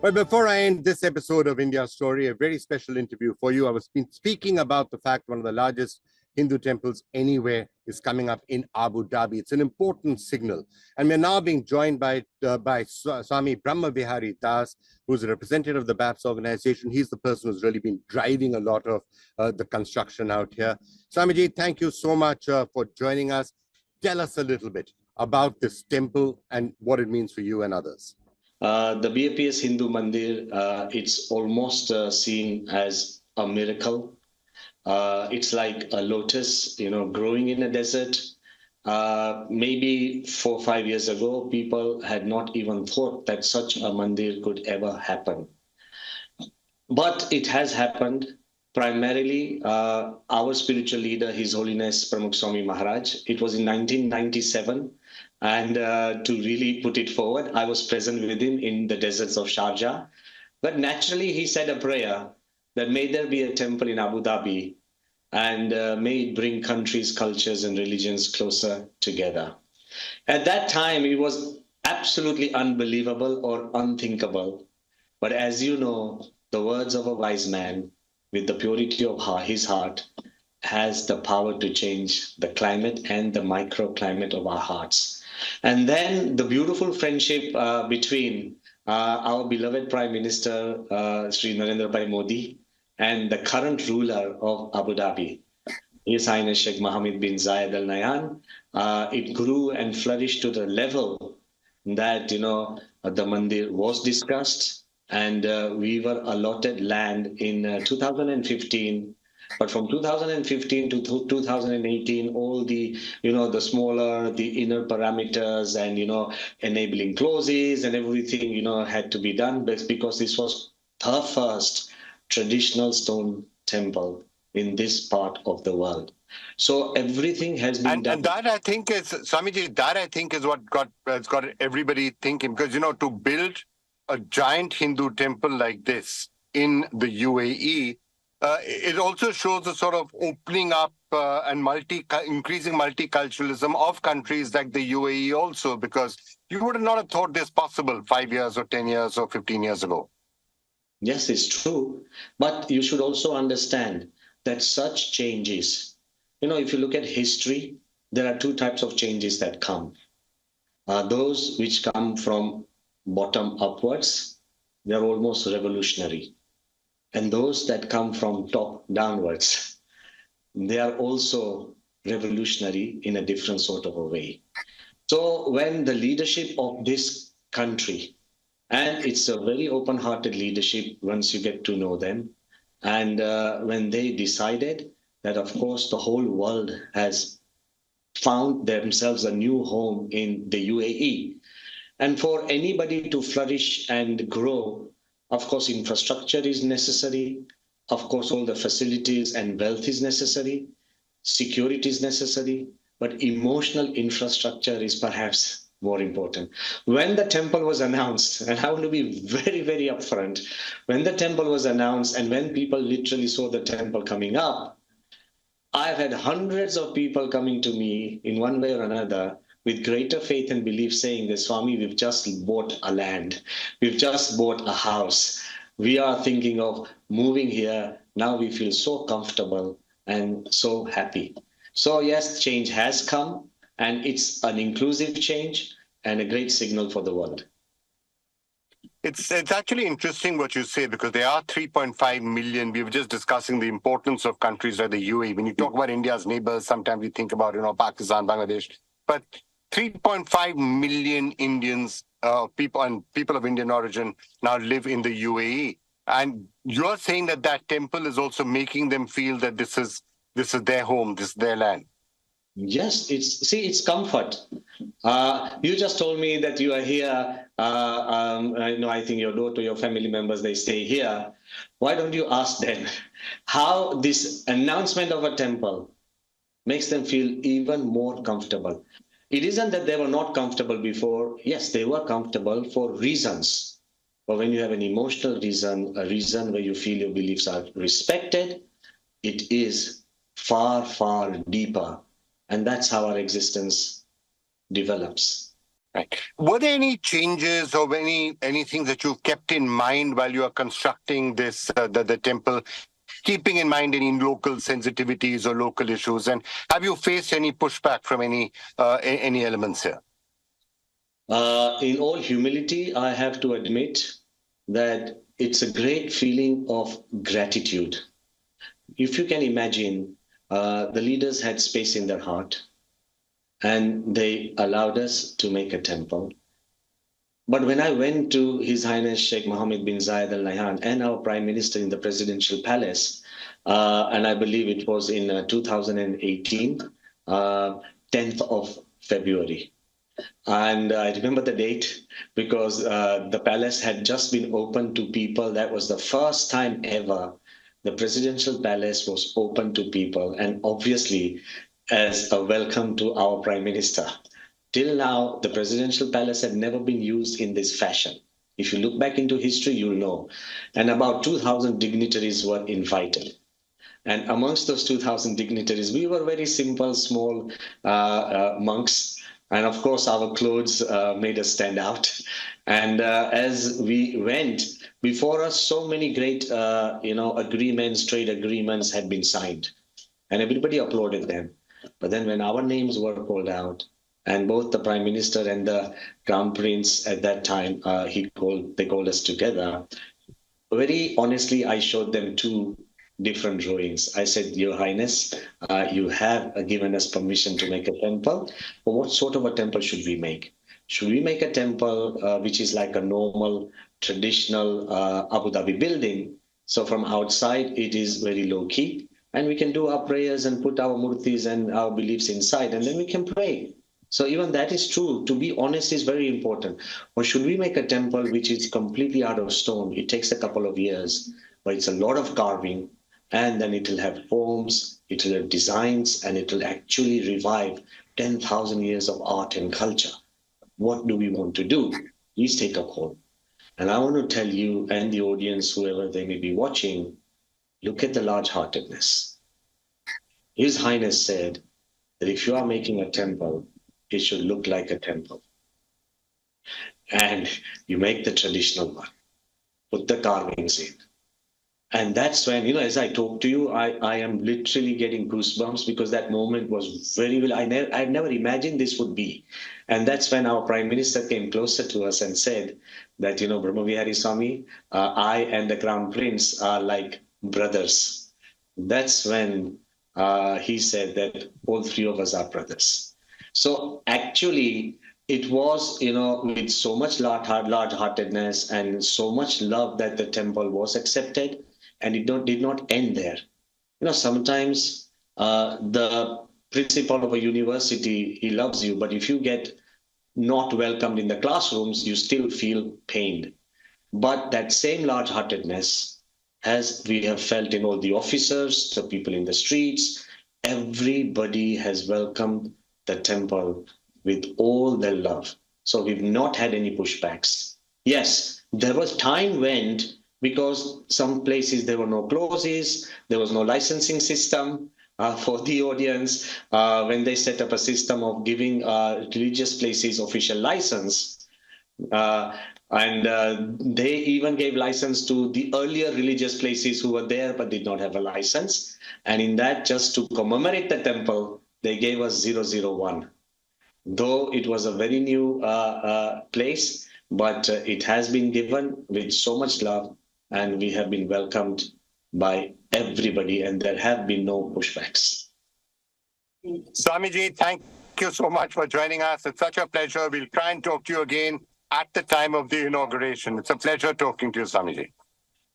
But before I end this episode of India Story, a very special interview for you. I was speaking about the fact one of the largest Hindu temples anywhere is coming up in Abu Dhabi. It's an important signal. And we're now being joined by Swami Brahmavihari Das, who's a representative of the BAPS organization. He's the person who's really been driving a lot of the construction out here. Swamiji, thank you so much for joining us. Tell us a little bit about this temple and what it means for you and others. The BAPS Hindu Mandir, it's almost seen as a miracle. It's like a lotus, growing in a desert. Maybe 4 or 5 years ago, people had not even thought that such a mandir could ever happen. But it has happened. Primarily, our spiritual leader, His Holiness Pramukh Swami Maharaj. It was in 1997. And to really put it forward, I was present with him in the deserts of Sharjah. But naturally, he said a prayer that may there be a temple in Abu Dhabi and may it bring countries, cultures, and religions closer together. At that time, it was absolutely unbelievable or unthinkable. But as you know, the words of a wise man with the purity of his heart has the power to change the climate and the microclimate of our hearts. And then the beautiful friendship between our beloved Prime Minister, Sri Narendra Bhai Modi, and the current ruler of Abu Dhabi, His Highness Sheikh Mohammed bin Zayed Al Nahyan, it grew and flourished to the level that, the mandir was discussed, and we were allotted land in 2015. But from 2015 to 2018, all the, the smaller, the inner parameters and, enabling clauses and everything, had to be done because this was the first traditional stone temple in this part of the world. So everything has been done. And that, I think, is, Swamiji, that I think is what has got everybody thinking. Because, to build a giant Hindu temple like this in the UAE, it also shows a sort of opening up and increasing multiculturalism of countries like the UAE also, because you would not have thought this possible 5 years or 10 years or 15 years ago. Yes, it's true. But you should also understand that such changes, if you look at history, there are two types of changes that come. Those which come from bottom upwards, they're almost revolutionary. And those that come from top downwards, they are also revolutionary in a different sort of a way. So when the leadership of this country, and it's a very open-hearted leadership once you get to know them, and when they decided that, of course, the whole world has found themselves a new home in the UAE. And for anybody to flourish and grow, of course, infrastructure is necessary. Of course, all the facilities and wealth is necessary. Security is necessary. But emotional infrastructure is perhaps more important. When the temple was announced, and I want to be very, very upfront, when the temple was announced and when people literally saw the temple coming up, I've had hundreds of people coming to me in one way or another with greater faith and belief saying that, Swami, we've just bought a land. We've just bought a house. We are thinking of moving here. Now we feel so comfortable and so happy. So yes, change has come, and it's an inclusive change and a great signal for the world. It's actually interesting what you say, because there are 3.5 million. We were just discussing the importance of countries like the UAE. When you talk about India's neighbors, sometimes we think about, Pakistan, Bangladesh. But 3.5 million Indians, people of Indian origin now live in the UAE. And you're saying that that temple is also making them feel that this is their home, this is their land. Yes, it's comfort. You just told me that you are here. I think your daughter, your family members, they stay here. Why don't you ask them how this announcement of a temple makes them feel even more comfortable? It isn't that they were not comfortable before. Yes, they were comfortable for reasons. But when you have an emotional reason, a reason where you feel your beliefs are respected, it is far, far deeper. And that's how our existence develops. Right. Were there any changes or anything that you've kept in mind while you are constructing this the temple, keeping in mind any local sensitivities or local issues? And have you faced any pushback from any elements here? In all humility, I have to admit that it's a great feeling of gratitude. If you can imagine, the leaders had space in their heart and they allowed us to make a temple. But when I went to His Highness Sheikh Mohammed bin Zayed Al Nahyan and our Prime Minister in the Presidential Palace, and I believe it was in 2018, 10th of February. And I remember the date because the palace had just been opened to people. That was the first time ever the presidential palace was open to people, and obviously as a welcome to our Prime Minister. Till now, the presidential palace had never been used in this fashion. If you look back into history, you'll know. And about 2,000 dignitaries were invited. And amongst those 2,000 dignitaries, we were very simple, small monks. And of course, our clothes made us stand out. And as we went, before us, so many great, agreements, trade agreements had been signed. And everybody applauded them. But then when our names were called out, and both the Prime Minister and the Crown Prince at that time, they called us together. Very honestly, I showed them two different drawings. I said, Your Highness, you have given us permission to make a temple. But what sort of a temple should we make? Should we make a temple which is like a normal, traditional Abu Dhabi building? So from outside, it is very low key. And we can do our prayers and put our murtis and our beliefs inside, and then we can pray. So even that is true. To be honest is very important. Or should we make a temple which is completely out of stone? It takes a couple of years, but it's a lot of carving, and then it will have forms, it will have designs, and it will actually revive 10,000 years of art and culture. What do we want to do? Please take a call. And I want to tell you and the audience, whoever they may be watching, look at the large-heartedness. His Highness said that if you are making a temple, it should look like a temple. And you make the traditional one, put the carvings in. And that's when, as I talk to you, I am literally getting goosebumps because that moment was very well. I never imagined this would be. And that's when our Prime Minister came closer to us and said that, Brahmavihari Swami, I and the Crown Prince are like brothers. That's when he said that all three of us are brothers. So actually, it was, with so much large-heartedness and so much love that the temple was accepted, and it did not end there. Sometimes the principal of a university, he loves you, but if you get not welcomed in the classrooms, you still feel pained. But that same large-heartedness, as we have felt in all the officers, the people in the streets, everybody has welcomed the temple with all their love. So we've not had any pushbacks. Yes, there was time went because some places there were no clauses, there was no licensing system for the audience. When they set up a system of giving religious places official license, and they even gave license to the earlier religious places who were there but did not have a license. And in that, just to commemorate the temple, they gave us 001. Though it was a very new place, but it has been given with so much love, and we have been welcomed by everybody, and there have been no pushbacks. Swamiji, thank you so much for joining us. It's such a pleasure. We'll try and talk to you again at the time of the inauguration. It's a pleasure talking to you, Swamiji.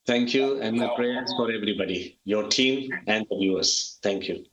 Thank you, and my prayers for everybody, your team and the viewers. Thank you.